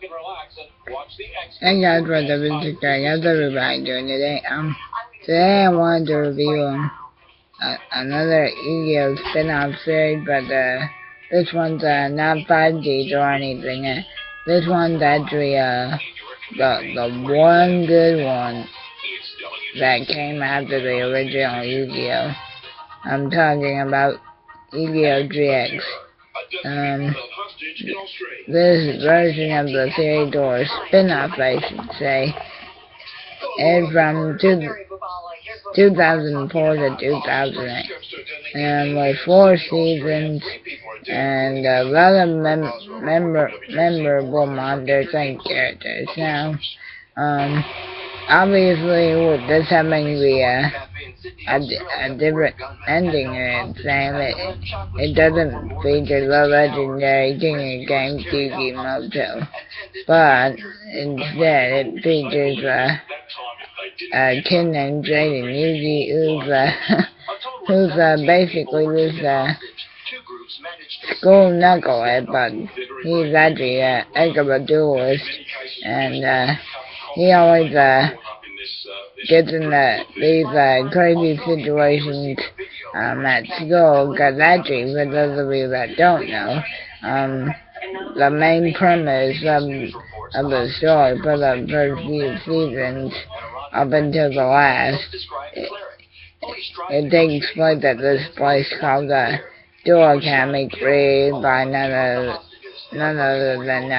Hey guys, what's up? It's Greg. How's everybody doing today? Today I wanted to review another Yu-Gi-Oh spin-off series, but this one's not 5Gs or anything. This one's actually the one good one that came after the original Yu-Gi-Oh. I'm talking about Yu-Gi-Oh GX. This version of the series, or spin-off I should say, is from 2004 to 2008, and with 4 seasons and a lot of memorable monsters and characters. Now, obviously with this having a different ending, it doesn't feature the legendary King of Games Yugi Moto, but instead it features a kid named Jaden Yugi who's basically this school knucklehead, but he's actually a heck of a duelist, and he always gets in these crazy situations at school, because actually, for those of you that don't know, the main premise of the story for the first few seasons up until the last, it takes place at this place called the Duel Academy, created by none other than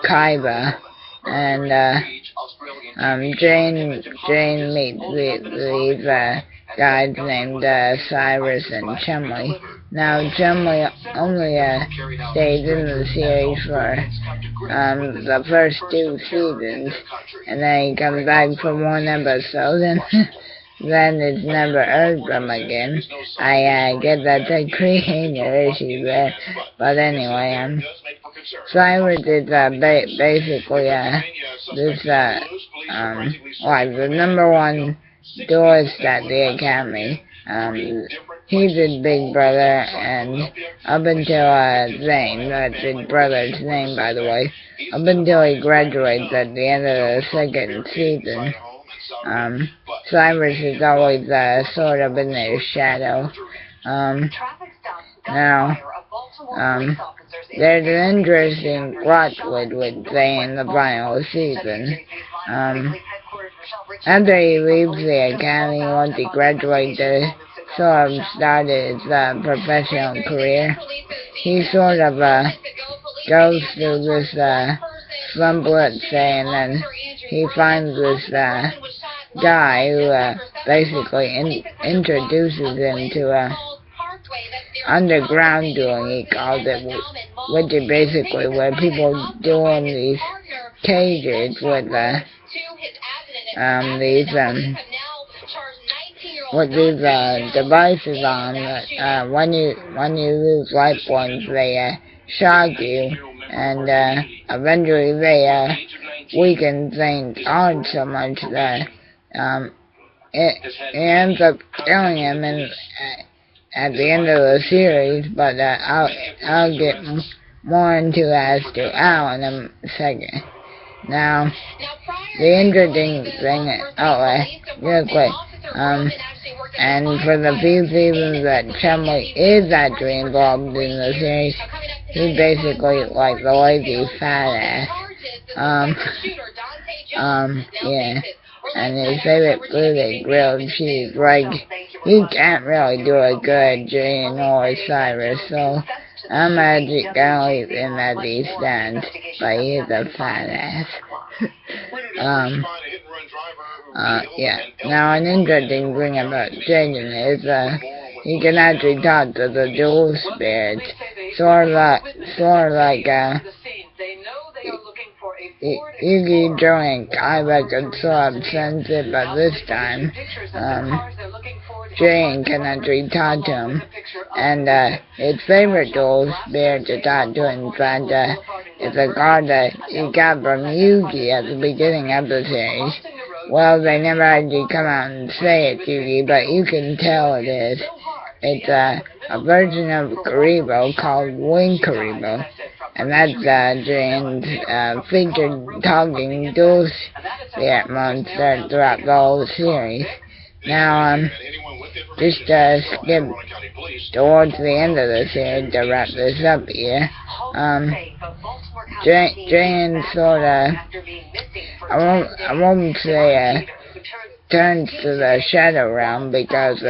Kaiba, and Jane meets these guys named Cyrus and Chumley. Now, Chumley only stays in the series for the first 2 seasons, and then he comes back for 1 episode, and then it's never heard from again. I get that's a creator issue there, but anyway, Cyrus is basically this like the #1 duelist at the academy. He's his big brother, and up until Zane, that's his brother's name by the way, up until he graduates at the end of the 2nd season, Cyrus is always sort of in their shadow. Now, there's an interesting plot with Zane in the final season. After he leaves the academy, once he graduates to sort of start his professional career, he sort of goes through this slump, let's say, and then he finds this guy who basically introduces him to underground dueling, he calls it, which is basically where people duel in these cages with these devices on that when you lose life points, they shock you, and eventually they weaken things on so much that it ends up killing him at the end of the series, but I'll get more into as to how in a second. Now, the interesting thing, real quick, and for the few seasons that Chumley is actually involved in the series, he's basically like the lazy fat ass. Yeah. And his favorite food is grilled cheese. Like, he can't really do a good Jane or Cyrus, so I'm actually gonna leave him as he stands, but he's a fat ass. Yeah. Now, an interesting thing about Jaden is he can actually talk to the dual spirits, sort of like yugioh and Kaiba could sort of sense it, but this time, Jane can actually talk to him, and his favorite dual spirit to talk to, in fact, is a card that he got from Yugi at the beginning of the series. Well, they never actually come out and say it's Yugi, but you can tell it is. It's a version of Karibo called Wing Karibo. and that's Jane's featured talking dual spirit monster throughout the whole series. Now, just skip towards the end of the series to wrap this up here. Jane sorta, I won't say turns to the shadow realm, because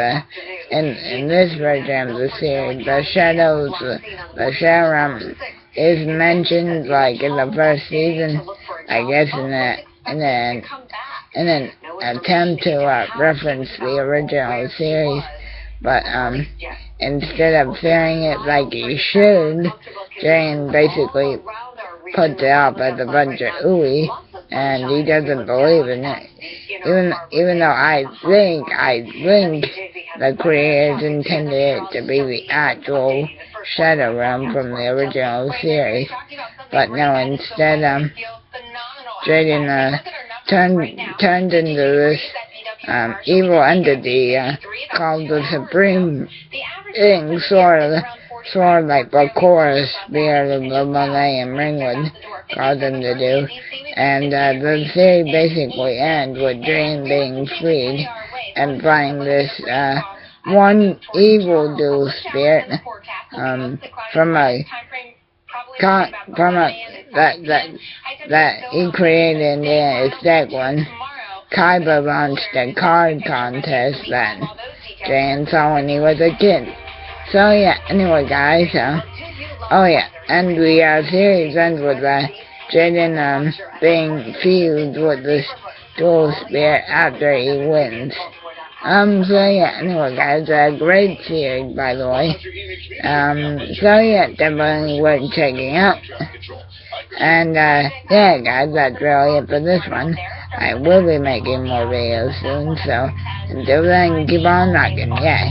in this version of the series, the shadow realm is mentioned like in the first season, I guess in an attempt to reference the original series, but instead of fearing it like he should, Jane basically puts it off as a bunch of ooey, and he doesn't believe in it. Even though I think the creators intended it to be the actual Shadow Realm from the original series, but no, instead Jaden turned into this evil entity called the Supreme Being, sort of like the chorus spirit of the Millennium Ring would cause him to do. And the series basically ends with Dream being freed and finding this one evil dual spirit that he created in his deck when Kaiba launched a card contest that Jane saw when he was a kid. So yeah, anyway guys, oh yeah, and the series ends with Jaden being fused with this dual spirit after he wins. So yeah, anyway guys, great series by the way. So yeah, definitely worth checking out. And yeah guys, that's really it for this one. I will be making more videos soon, so until then, keep on rocking, yeah.